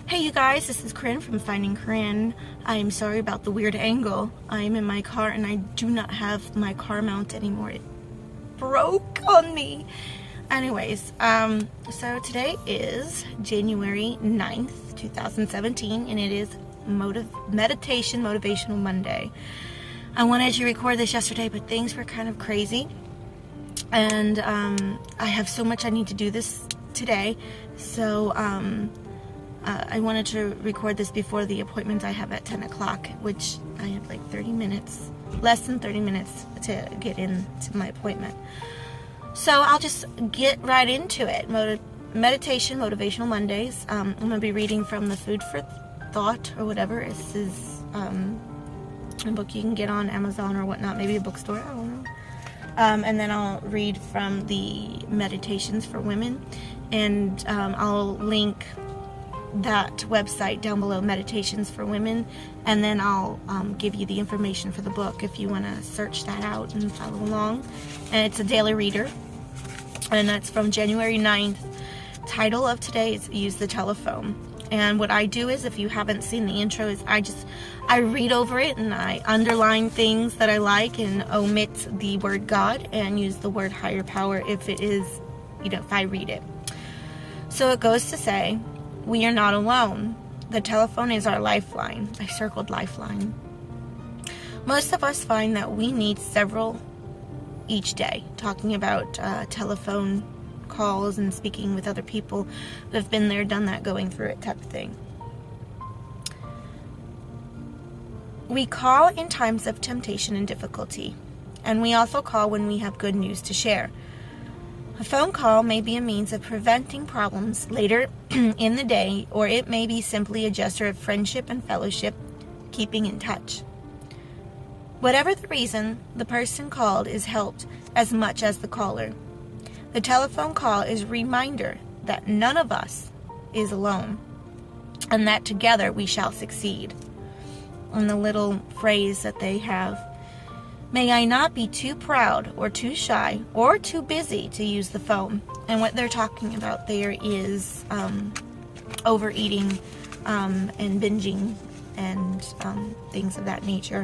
Hey you guys, this is Corinne from Finding Corinne. I'm sorry about the weird angle. I'm in my car and I do not have my car mount anymore. It broke on me. Anyways, so today is January 9th, 2017, and it is Meditation Motivational Monday. I wanted to record this yesterday, but things were kind of crazy. And I have so much I need to do this today. So I wanted to record this before the appointment I have at 10 o'clock, which I have like 30 minutes, less than 30 minutes to get into my appointment. So I'll just get right into it. Meditation Motivational Mondays. I'm going to be reading from the Food for Thought or whatever. This is a book you can get on Amazon or whatnot, maybe a bookstore, I don't know. And then I'll read from the Meditations for Women, and I'll link that website down below, Meditations for Women, and then I'll give you the information for the book if you want to search that out and follow along. And it's a daily reader, and that's from January 9th. Title of today is Use the Telephone. And what I do is, if you haven't seen the intro, is I read over it and I underline things that I like and omit the word God and use the word higher power if it is, if I read it. So it goes to say, we are not alone. The telephone is our lifeline. I circled lifeline. Most of us find that we need several each day, talking about telephone calls and speaking with other people who have been there, done that, going through it type of thing. We call in times of temptation and difficulty, and we also call when we have good news to share. A phone call may be a means of preventing problems later in the day, or it may be simply a gesture of friendship and fellowship, keeping in touch. Whatever the reason, the person called is helped as much as the caller. The telephone call is a reminder that none of us is alone, and that together we shall succeed. And the little phrase that they have, may I not be too proud or too shy or too busy to use the phone. And what they're talking about there is overeating and binging and things of that nature.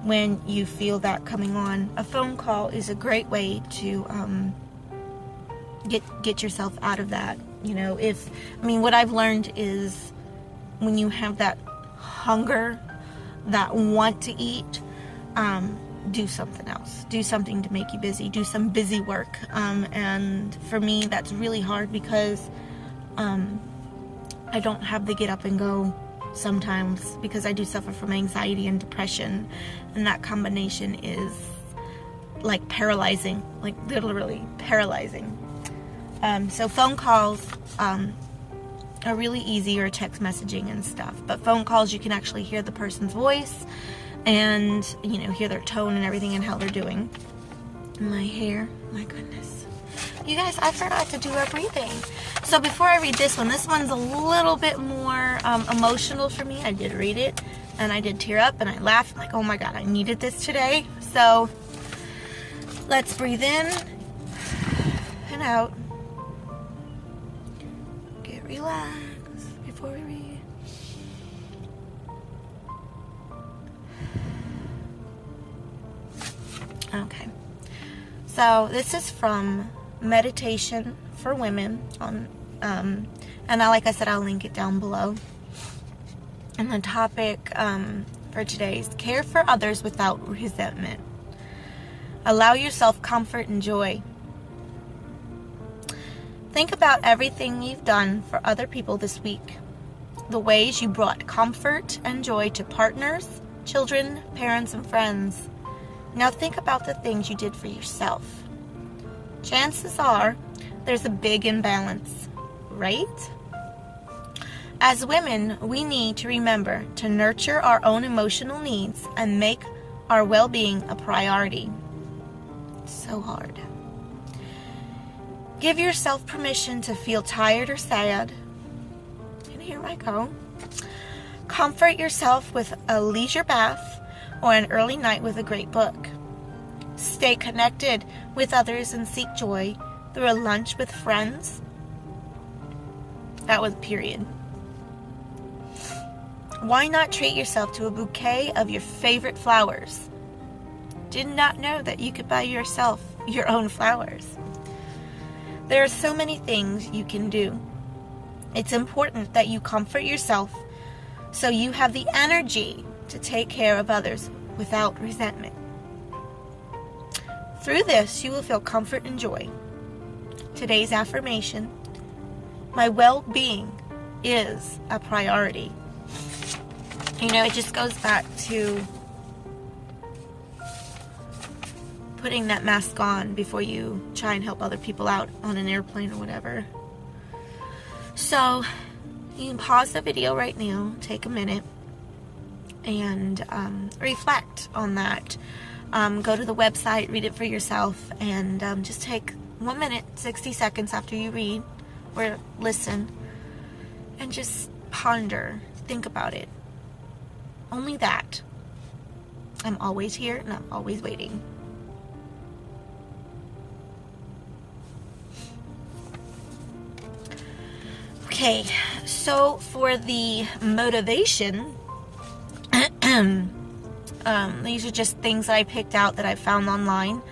When you feel that coming on, a phone call is a great way to get yourself out of that. What I've learned is when you have that hunger, that want to eat, do something else. Do something to make you busy. Do some busy work. And for me, that's really hard because I don't have the get up and go sometimes, because I do suffer from anxiety and depression, and that combination is like paralyzing, like literally paralyzing. So phone calls are really easy, or text messaging and stuff. But phone calls, you can actually hear the person's voice and, hear their tone and everything and how they're doing. My hair, my goodness. You guys, I forgot to do a breathing. So before I read this one's a little bit more emotional for me. I did read it and I did tear up and I laughed. I'm like, oh my God, I needed this today. So let's breathe in and out. Relax before we read. Okay. So this is from Meditation for Women on and like I said, I'll link it down below. And the topic for today is care for others without resentment. Allow yourself comfort and joy. Think about everything you've done for other people this week. The ways you brought comfort and joy to partners, children, parents, and friends. Now think about the things you did for yourself. Chances are there's a big imbalance, right? As women, we need to remember to nurture our own emotional needs and make our well-being a priority. So hard. Give yourself permission to feel tired or sad. And here I go. Comfort yourself with a leisure bath or an early night with a great book. Stay connected with others and seek joy through a lunch with friends. That was period. Why not treat yourself to a bouquet of your favorite flowers? Did not know that you could buy yourself your own flowers. There are so many things you can do. It's important that you comfort yourself so you have the energy to take care of others without resentment. Through this, you will feel comfort and joy. Today's affirmation: my well-being is a priority. It just goes back to putting that mask on before you try and help other people out on an airplane or whatever. So you can pause the video right now, take a minute, and reflect on that. Go to the website, read it for yourself, and just take 1 minute, 60 seconds after you read or listen, and just ponder, think about it. Only that. I'm always here and I'm always waiting. Okay, so for the motivation, these are just things that I picked out that I found online,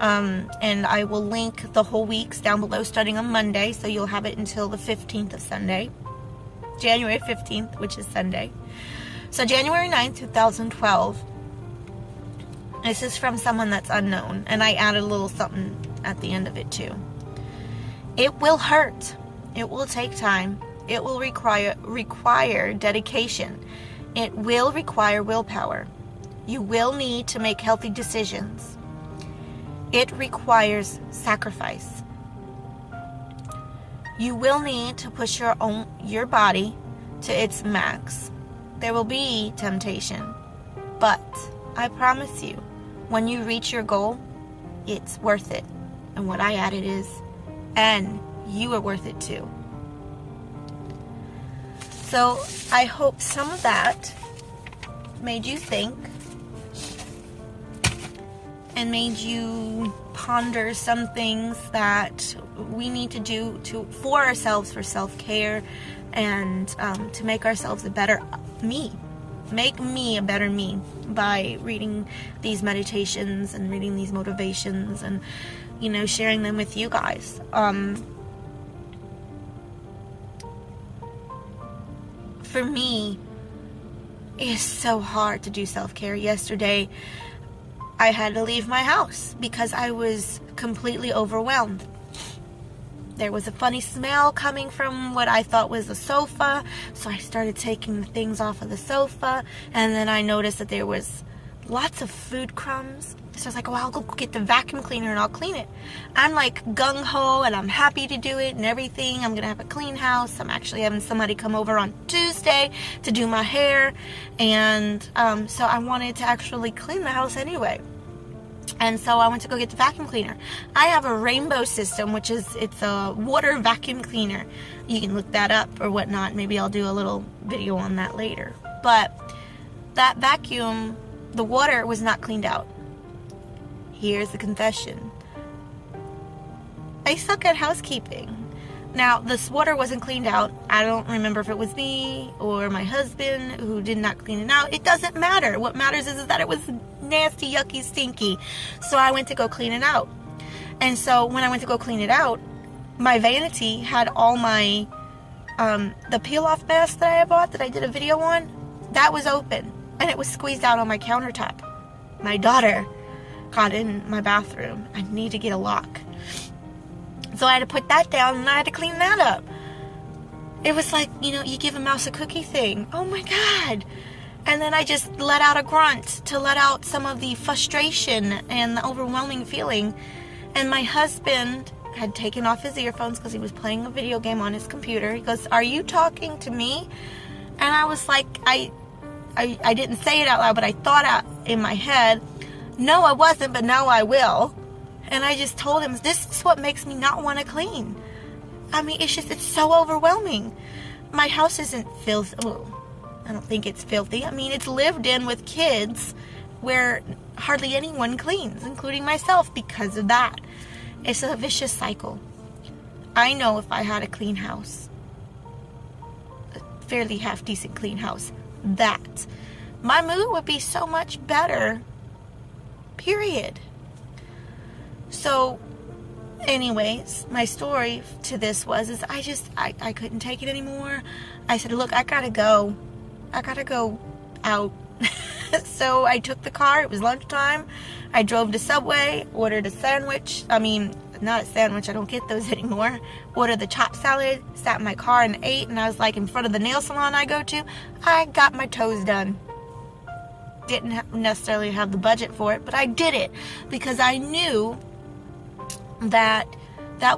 and I will link the whole weeks down below starting on Monday, so you'll have it until the 15th of Sunday, January 15th, which is Sunday. So January 9th, 2012, this is from someone that's unknown, and I added a little something at the end of it too. It will hurt. It will take time. It will require dedication. It will require willpower. You will need to make healthy decisions. It requires sacrifice. You will need to push your body to its max. There will be temptation, but I promise you, when you reach your goal, it's worth it. And what I added is, and you are worth it too. So I hope some of that made you think and made you ponder some things that we need to do for ourselves, for self-care, and to make ourselves a better me. Make me a better me by reading these meditations and reading these motivations and, sharing them with you guys. For me, it's so hard to do self-care. Yesterday, I had to leave my house because I was completely overwhelmed. There was a funny smell coming from what I thought was the sofa, so I started taking the things off of the sofa, and then I noticed that there was lots of food crumbs. So I was like, well, I'll go get the vacuum cleaner and I'll clean it. I'm like gung-ho and I'm happy to do it and everything. I'm going to have a clean house. I'm actually having somebody come over on Tuesday to do my hair. And so I wanted to actually clean the house anyway. And so I went to go get the vacuum cleaner. I have a Rainbow system, it's a water vacuum cleaner. You can look that up or whatnot. Maybe I'll do a little video on that later. But that vacuum, the water was not cleaned out. Here's the confession. I suck at housekeeping. Now, this water wasn't cleaned out. I don't remember if it was me or my husband who did not clean it out. It doesn't matter. What matters is that it was nasty, yucky, stinky. So I went to go clean it out. And so when I went to go clean it out, my vanity had all my, the peel-off mask that I bought that I did a video on, that was open. And it was squeezed out on my countertop. My daughter got in my bathroom. I need to get a lock. So I had to put that down and I had to clean that up. It was like, you give a mouse a cookie thing. Oh my God. And then I just let out a grunt to let out some of the frustration and the overwhelming feeling. And my husband had taken off his earphones because he was playing a video game on his computer. He goes, "Are you talking to me?" And I was like, I didn't say it out loud, but I thought out in my head, no, I wasn't, but now I will. And I just told him, this is what makes me not want to clean. I mean, it's so overwhelming. My house isn't filthy. Well, I don't think it's filthy. I mean, it's lived in with kids where hardly anyone cleans, including myself, because of that. It's a vicious cycle. I know if I had a clean house, a fairly half-decent clean house, that, my mood would be so much better, period. So anyways, my story to this is I couldn't take it anymore. I said, look, I gotta go out. So I took the car. It was lunchtime. I drove to Subway, ordered a sandwich. Not a sandwich, I don't get those anymore. Ordered the chopped salad, sat in my car and ate, and I was like in front of the nail salon I go to. I got my toes done. Didn't necessarily have the budget for it, but I did it because I knew that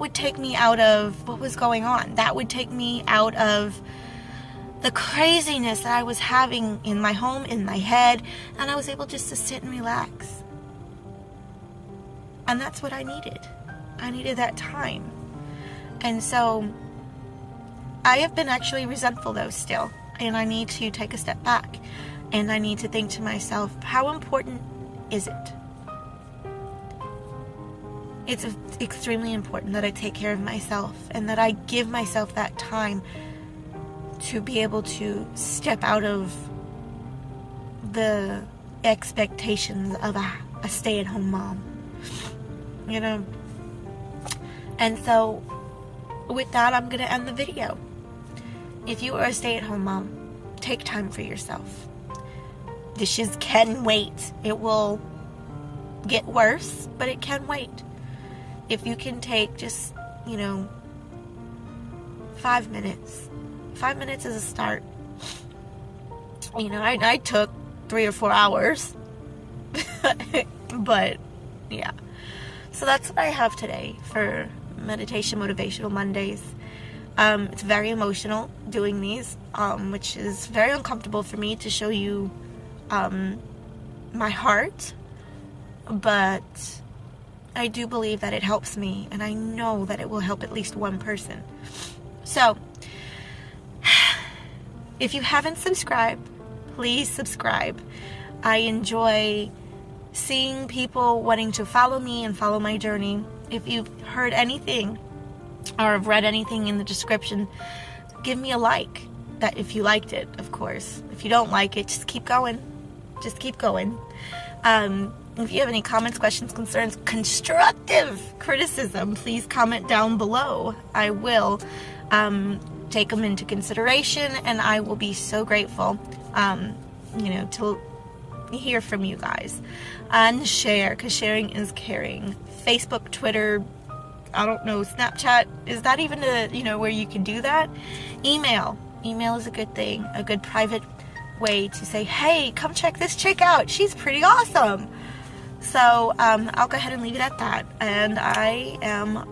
would take me out of what was going on. That would take me out of the craziness that I was having in my home, in my head, and I was able just to sit and relax. And that's what I needed. I needed that time. And so I have been actually resentful though still, and I need to take a step back, and I need to think to myself, how important is it? It's extremely important that I take care of myself and that I give myself that time to be able to step out of the expectations of a stay-at-home mom, you know. And so with that, I'm gonna end the video. If you are a stay-at-home mom, take time for yourself. Dishes can wait. It will get worse, but it can wait. If you can take just 5 minutes. 5 minutes is a start. I took 3 or 4 hours. But, yeah. So that's what I have today for Meditation Motivational Mondays. It's very emotional doing these, which is very uncomfortable for me to show you my heart. But I do believe that it helps me, and I know that it will help at least one person. So, if you haven't subscribed, please subscribe. I enjoy seeing people wanting to follow me and follow my journey. If you've heard anything or have read anything in the description, give me a like. That if you liked it, of course. If you don't like it, just keep going. Just keep going. If you have any comments, questions, concerns, constructive criticism, please comment down below. I will take them into consideration, and I will be so grateful, to hear from you guys. And share, because sharing is caring. Facebook, Twitter, I don't know, Snapchat, is that even where you can do that? Email is a good thing, a good private way to say, hey, come check this chick out, she's pretty awesome. So I'll go ahead and leave it at that, and I am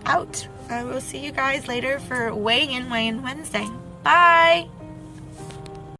out. I will see you guys later for Weigh In Wednesday. Bye!